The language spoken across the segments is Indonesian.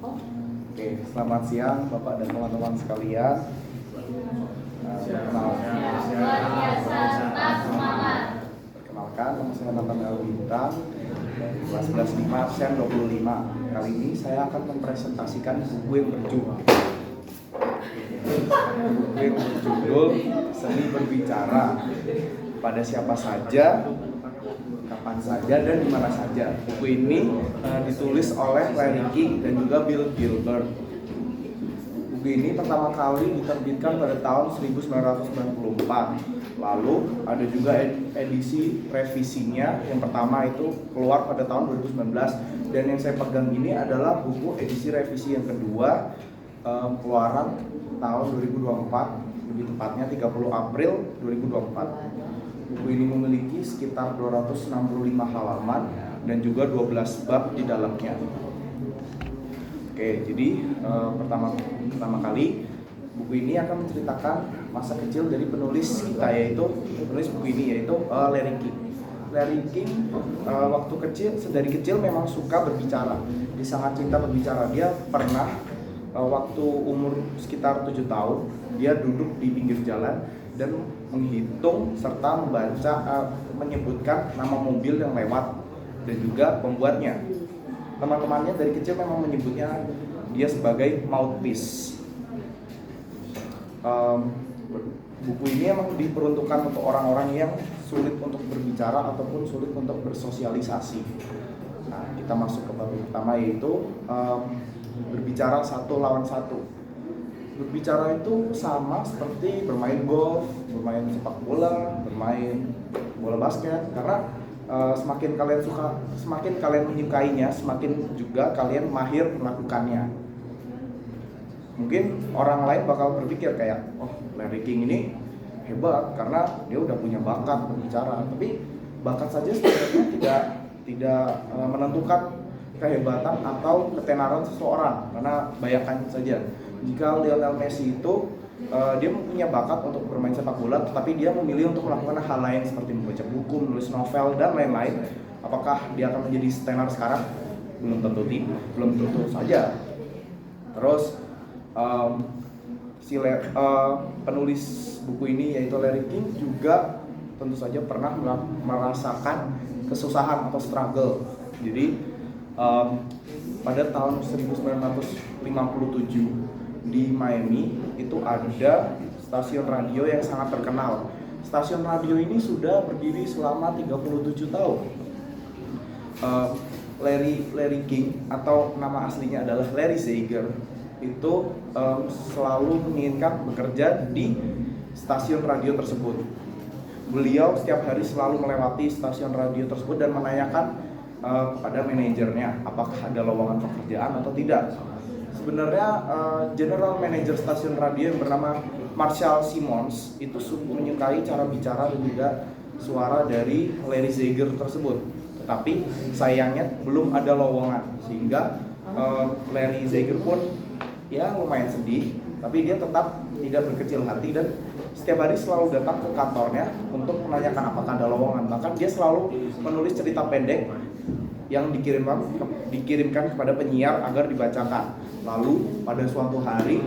Oke, selamat siang Bapak dan teman-teman sekalian. Perkenalkan, nama saya Nathanael Bintang dari kelas 11 5 absen 25. Kali ini saya akan mempresentasikan buku yang berjudul Seni Berbicara pada siapa saja, kapan saja, dan di mana saja. Buku ini ditulis oleh Larry King dan juga Bill Gilbert. Buku ini pertama kali diterbitkan pada tahun 1994. Lalu ada juga edisi revisinya. Yang pertama itu keluar pada tahun 2019, dan yang saya pegang ini adalah buku edisi revisi yang kedua, keluaran tahun 2024, lebih tepatnya 30 April 2024. Buku ini memiliki sekitar 265 halaman dan juga 12 bab di dalamnya. Oke, jadi pertama kali buku ini akan menceritakan masa kecil dari penulis kita, yaitu penulis buku ini yaitu Larry King. Larry King waktu kecil, dari kecil memang suka berbicara. Dia sangat cinta berbicara. Dia pernah waktu umur sekitar 7 tahun, dia duduk di pinggir jalan dan menghitung serta menyebutkan nama mobil yang lewat dan juga pembuatnya. Teman-temannya dari kecil memang menyebutnya dia sebagai mouthpiece. Buku ini emang diperuntukkan untuk orang-orang yang sulit untuk berbicara ataupun sulit untuk bersosialisasi. Nah, kita masuk ke bab pertama, yaitu berbicara satu lawan satu. Berbicara itu sama seperti bermain golf, bermain sepak bola, bermain bola basket, karena semakin kalian menyukainya, semakin juga kalian mahir melakukannya. Mungkin orang lain bakal berpikir kayak, oh, Larry King ini hebat karena dia udah punya bakat berbicara. Tapi bakat saja sebenarnya tidak menentukan kehebatan atau ketenaran seseorang. Karena bayangkan saja, jika Lionel Messi itu dia punya bakat untuk bermain sepak bola, tetapi dia memilih untuk melakukan hal lain seperti membaca buku, menulis novel, dan lain-lain. Apakah dia akan menjadi tenar sekarang? Belum tentu saja. Terus penulis buku ini yaitu Larry King juga tentu saja pernah merasakan kesusahan atau struggle. Jadi pada tahun 1957 di Miami itu ada stasiun radio yang sangat terkenal. Stasiun radio ini sudah berdiri selama 37 tahun. Larry King atau nama aslinya adalah Larry Sager itu selalu menginginkan bekerja di stasiun radio tersebut. Beliau setiap hari selalu melewati stasiun radio tersebut dan menanyakan kepada manajernya apakah ada lowongan pekerjaan atau tidak. Sebenarnya general manager stasiun radio yang bernama Marshall Simmons itu sungguh menyukai cara bicara dan juga suara dari Larry Sager tersebut. Tetapi sayangnya belum ada lowongan, sehingga Larry Sager pun ya lumayan sedih, tapi dia tetap tidak berkecil hati dan setiap hari selalu datang ke kantornya untuk menanyakan apakah ada lowongan. Bahkan dia selalu menulis cerita pendek yang dikirimkan kepada penyiar agar dibacakan. Lalu pada suatu hari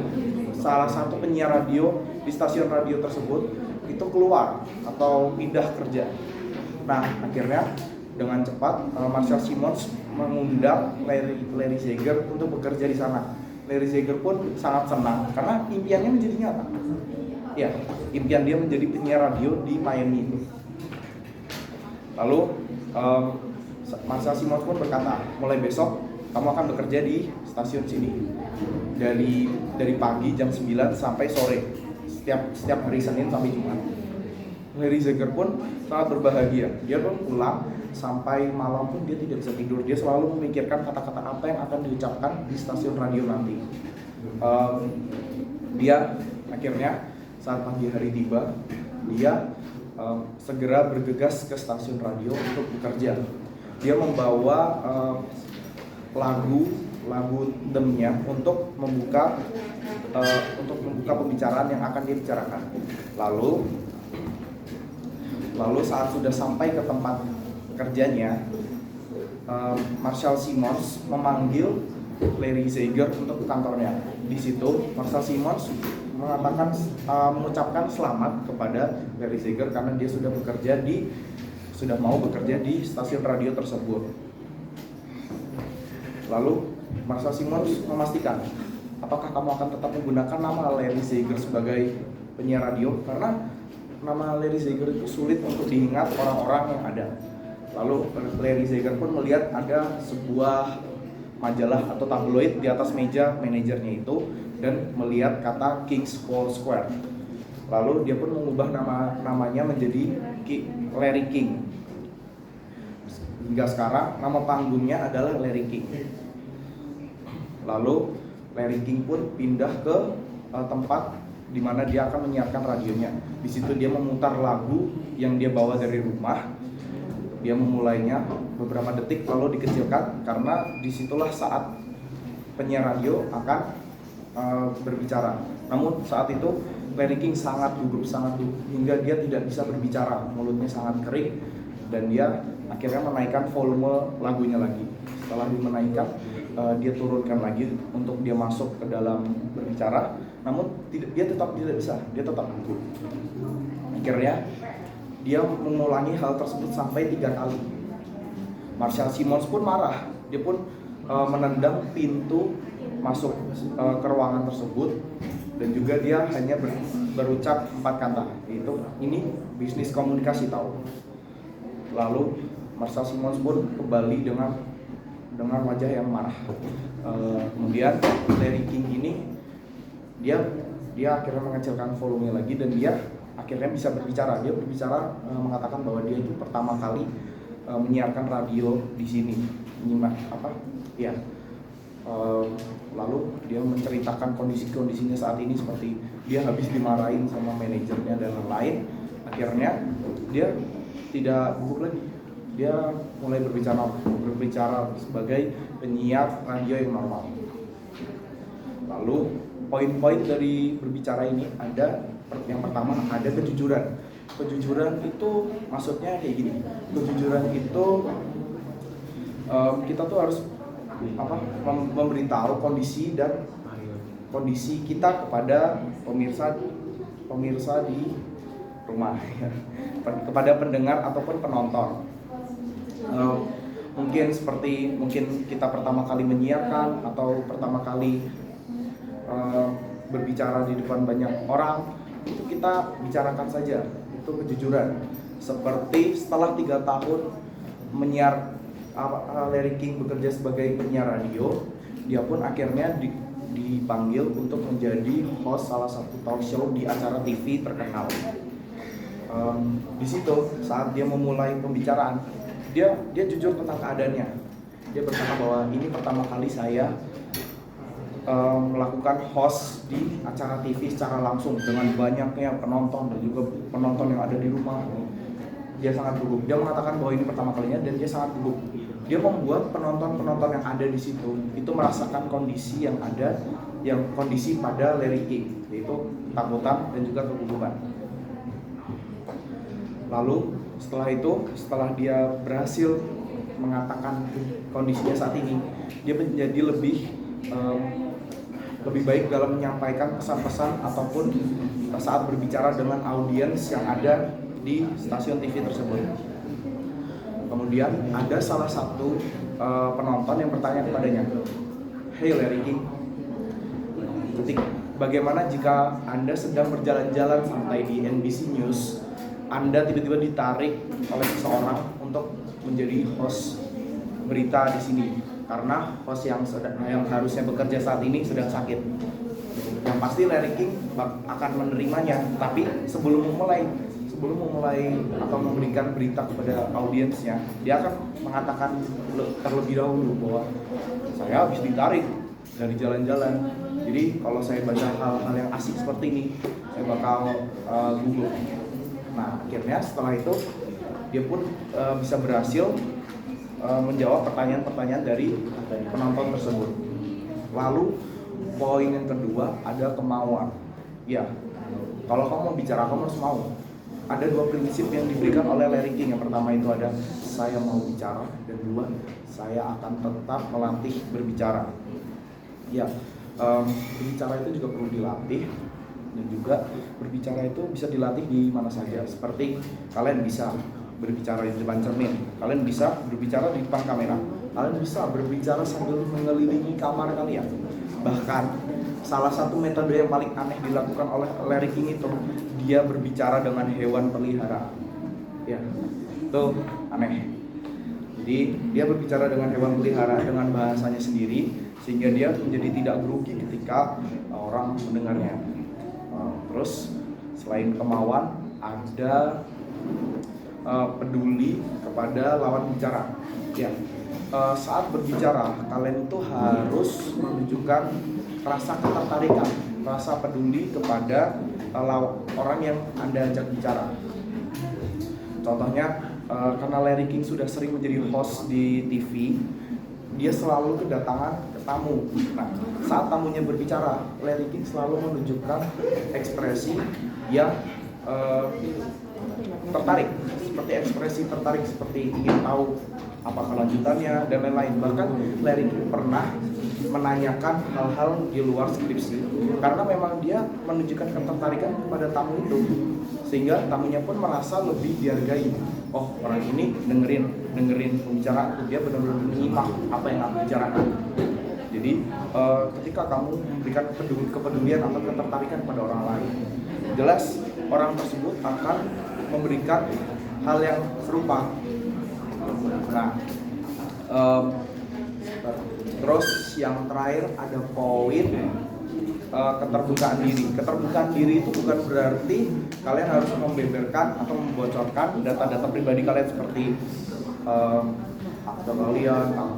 salah satu penyiar radio di stasiun radio tersebut itu keluar atau pindah kerja. Nah, akhirnya dengan cepat Marshall Simmons mengundang Larry Sager untuk bekerja di sana. Larry Sager pun sangat senang karena impiannya menjadi nyata. Ya, impian dia menjadi penyiar radio di Miami itu. Lalu Marshall Simmons pun berkata, mulai besok kamu akan bekerja di stasiun sini dari pagi jam 9 sampai sore, setiap hari Senin sampai Jumat. Larry Sager pun sangat berbahagia. Dia pun pulang sampai malam pun dia tidak bisa tidur. Dia selalu memikirkan kata-kata apa yang akan diucapkan di stasiun radio nanti. Dia akhirnya saat pagi hari tiba, dia segera bergegas ke stasiun radio untuk bekerja. Dia membawa lagu demnya untuk membuka pembicaraan yang akan dia bicarakan. Lalu saat sudah sampai ke tempat kerjanya, Marshall Simmons memanggil Larry Sager untuk ke kantornya. Di situ Marshall Simons mengucapkan selamat kepada Larry Sager karena dia sudah mau bekerja di stasiun radio tersebut. Lalu Marshall Simons memastikan, apakah kamu akan tetap menggunakan nama Larry Sager sebagai penyiar radio? Karena nama Larry Sager itu sulit untuk diingat orang-orang yang ada. Lalu Larry Sager pun melihat ada sebuah majalah atau tabloid di atas meja manajernya itu dan melihat kata King's Hall Square. Lalu dia pun mengubah namanya menjadi Larry King. Hingga sekarang nama panggungnya adalah Larry King. Lalu Larry King pun pindah ke tempat di mana dia akan menyiarkan radionya. Di situ dia memutar lagu yang dia bawa dari rumah. Dia memulainya beberapa detik lalu dikecilkan karena disitulah saat penyiar radio akan berbicara. Namun saat itu Larry King sangat gugup hingga dia tidak bisa berbicara, mulutnya sangat kering dan dia akhirnya menaikkan volume lagunya lagi. Setelah menaikkan, dia turunkan lagi untuk dia masuk ke dalam berbicara. Namun dia tetap tidak bisa, dia tetap gugup. Akhirnya dia mengulangi hal tersebut sampai 3 kali. Marshall Simons pun marah. Dia pun menendang pintu masuk ke ruangan tersebut dan juga dia hanya berucap 4 kata, yaitu ini bisnis komunikasi tahu. Lalu Marshall Simons pun kembali dengan wajah yang marah. Kemudian Larry King ini dia akhirnya mengecilkan volume lagi dan dia akhirnya bisa berbicara. Dia berbicara mengatakan bahwa dia itu pertama kali menyiarkan radio di sini. Lalu dia menceritakan kondisinya saat ini seperti dia habis dimarahin sama manajernya dan lain-lain. Akhirnya dia tidak gugup lagi. Dia mulai berbicara sebagai penyiar radio yang normal. Lalu poin-poin dari berbicara ini ada yang pertama ada kejujuran. Kejujuran itu maksudnya kayak gini. Kejujuran itu kita tuh harus memberitahu kondisi kita kepada pemirsa di rumah, kepada pendengar ataupun penonton. Mungkin kita pertama kali menyiarkan atau pertama kali berbicara di depan banyak orang, itu kita bicarakan saja, itu kejujuran. Seperti setelah 3 tahun Larry King bekerja sebagai penyiar radio, dia pun akhirnya dipanggil untuk menjadi host salah satu talk show di acara TV terkenal. Di situ saat dia memulai pembicaraan, dia jujur tentang keadaannya. Dia berkata bahwa ini pertama kali saya melakukan host di acara TV secara langsung dengan banyaknya penonton dan juga penonton yang ada di rumah. Dia sangat gugup. Dia mengatakan bahwa ini pertama kalinya dan dia sangat gugup. Dia membuat penonton yang ada di situ itu merasakan kondisi yang ada, yang kondisi pada Larry King, yaitu ketakutan dan juga kegugupan. Lalu setelah dia berhasil mengatakan kondisinya saat ini, dia menjadi lebih baik dalam menyampaikan pesan-pesan ataupun saat berbicara dengan audiens yang ada di stasiun TV tersebut. Kemudian ada salah satu penonton yang bertanya kepadanya, "Hey Larry King, bagaimana jika Anda sedang berjalan-jalan santai di NBC News, Anda tiba-tiba ditarik oleh seseorang untuk menjadi host berita di sini karena host yang harusnya bekerja saat ini sedang sakit." Yang pasti Larry King akan menerimanya, tapi sebelum memulai atau memberikan berita kepada audiensnya, dia akan mengatakan terlebih dahulu bahwa saya habis ditarik dari jalan-jalan. Jadi kalau saya baca hal-hal yang asik seperti ini, saya bakal gugup. Nah, akhirnya setelah itu dia pun bisa berhasil menjawab pertanyaan-pertanyaan dari penonton tersebut. Lalu poin yang kedua ada kemauan. Ya, kalau kamu mau bicara, kamu harus mau. Ada 2 prinsip yang diberikan oleh Larry King. Yang pertama itu ada saya mau bicara, dan 2 saya akan tetap melatih berbicara. Ya, berbicara itu juga perlu dilatih, dan juga berbicara itu bisa dilatih di mana saja. Seperti kalian bisa berbicara di depan cermin, kalian bisa berbicara di depan kamera, kalian bisa berbicara sambil mengelilingi kamar kalian. Bahkan salah satu metode yang paling aneh dilakukan oleh Larry King itu dia berbicara dengan hewan peliharaan. Ya, itu aneh. Jadi dia berbicara dengan hewan peliharaan dengan bahasanya sendiri, sehingga dia menjadi tidak grogi ketika orang mendengarnya. Terus selain kemauan, ada peduli kepada lawan bicara. Ya, saat berbicara kalian itu harus menunjukkan rasa ketertarikan, rasa peduli kepada orang yang Anda ajak bicara. Contohnya, karena Larry King sudah sering menjadi host di TV, dia selalu kedatangan tamu. Nah, saat tamunya berbicara, Larry King selalu menunjukkan ekspresi yang tertarik, seperti ekspresi tertarik, seperti ingin tahu apa kelanjutannya dan lain-lain. Bahkan Larry King pernah menanyakan hal-hal di luar skripsi karena memang dia menunjukkan ketertarikan pada tamu itu, sehingga tamunya pun merasa lebih dihargai. Oh, orang ini dengerin pembicaraan, dia benar-benar menyimak apa yang aku bicarakan. Jadi ketika kamu memberikan kepedulian atau ketertarikan pada orang lain, jelas orang tersebut akan memberikan hal yang serupa. Nah, terus yang terakhir ada poin keterbukaan diri. Keterbukaan diri itu bukan berarti kalian harus membeberkan atau membocorkan data-data pribadi kalian seperti akte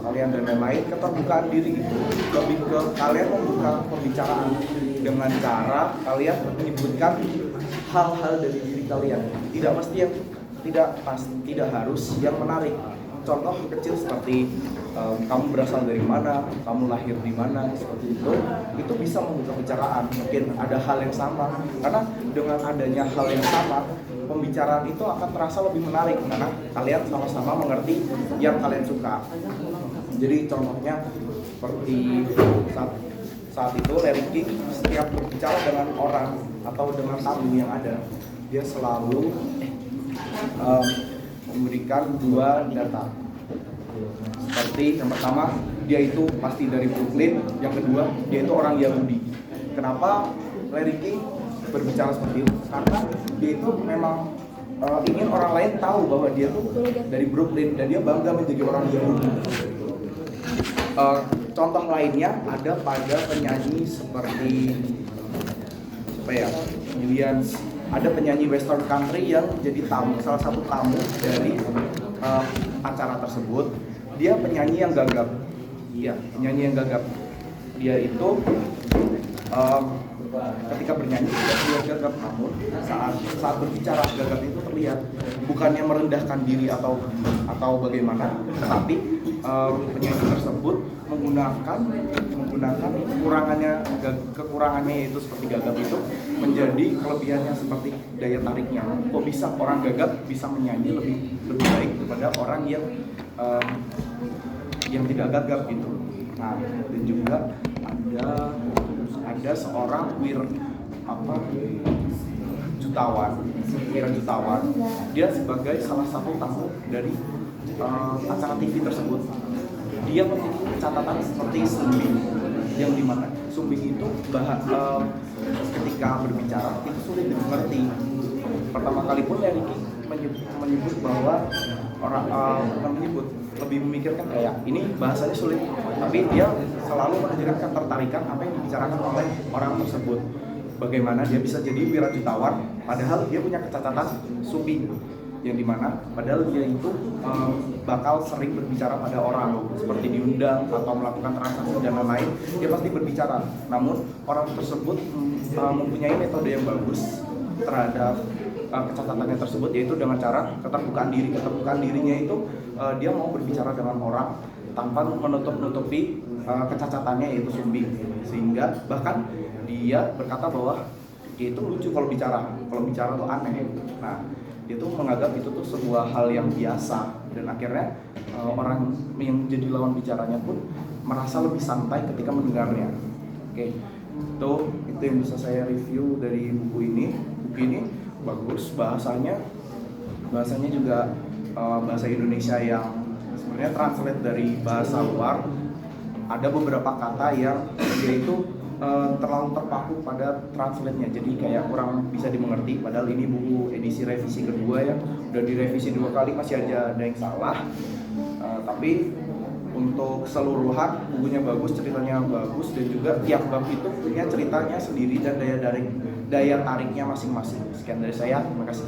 kalian dan lain-lain. Keterbukaan diri itu lebih ke kalian membuka pembicaraan dengan cara kalian menyebutkan hal-hal dari diri kalian. Tidak mesti yang tidak harus yang menarik. Contoh kecil seperti kamu berasal dari mana, kamu lahir di mana, seperti itu bisa membuka pembicaraan. Mungkin ada hal yang sama, karena dengan adanya hal yang sama, pembicaraan itu akan terasa lebih menarik karena kalian sama-sama mengerti yang kalian suka. Jadi contohnya seperti saat itu Larry King setiap berbicara dengan orang atau dengan tamu yang ada, dia selalu memberikan dua data. Seperti yang pertama, dia itu pasti dari Brooklyn. Yang kedua, dia itu orang Yahudi. Kenapa Larry King berbicara seperti itu? Karena dia itu memang ingin orang lain tahu bahwa dia itu dari Brooklyn dan dia bangga menjadi orang Yahudi. Contoh lainnya ada pada penyanyi seperti Millions. Ada penyanyi Western Country yang jadi salah satu tamu dari acara tersebut. Dia penyanyi yang gagap. Iya, penyanyi yang gagap. Dia itu ketika bernyanyi dia gagap, namun saat berbicara gagap itu terlihat. Bukannya merendahkan diri atau bagaimana, tapi penyanyi tersebut menggunakan kekurangannya yaitu seperti gagap itu menjadi kelebihannya seperti daya tariknya. Kok bisa orang gagap bisa menyanyi lebih baik daripada orang yang tidak gagap gitu. Nah, dan juga ada seorang jutawan. Dia sebagai salah satu tamu dari acara TV tersebut. Dia memiliki catatan seperti sumbing, yang dimana sumbing itu ketika berbicara itu sulit dimengerti. Pertama kali pun Larry King menyebut bahwa lebih memikirkan kayak ini bahasanya sulit, tapi dia selalu menunjukkan ketertarikan apa yang dibicarakan oleh orang tersebut. Bagaimana dia bisa jadi wirajutawan padahal dia punya catatan sumbing, yang dimana padahal dia itu bakal sering berbicara pada orang seperti diundang atau melakukan transaksi dan lain-lain, dia pasti berbicara. Namun orang tersebut mempunyai metode yang bagus terhadap kecatatannya tersebut, yaitu dengan cara keterbukaan diri. Keterbukaan dirinya itu dia mau berbicara dengan orang tanpa menutupi kecacatannya yaitu sumbing, sehingga bahkan dia berkata bahwa dia itu lucu kalau bicara tuh aneh. Nah, dia tuh menganggap itu tuh sebuah hal yang biasa, dan akhirnya orang yang jadi lawan bicaranya pun merasa lebih santai ketika mendengarnya. Oke, itu yang bisa saya review dari buku ini. Buku ini bagus, bahasanya juga bahasa Indonesia yang sebenarnya translate dari bahasa luar. Ada beberapa kata yang dia itu terlalu terpaku pada translate-nya, jadi kayak kurang bisa dimengerti. Padahal ini buku edisi revisi kedua ya, udah direvisi 2 kali masih aja ada yang salah. Tapi untuk keseluruhan bukunya bagus, ceritanya bagus, dan juga tiap bab itu punya ceritanya sendiri dan daya tariknya masing-masing. Sekian dari saya, terima kasih.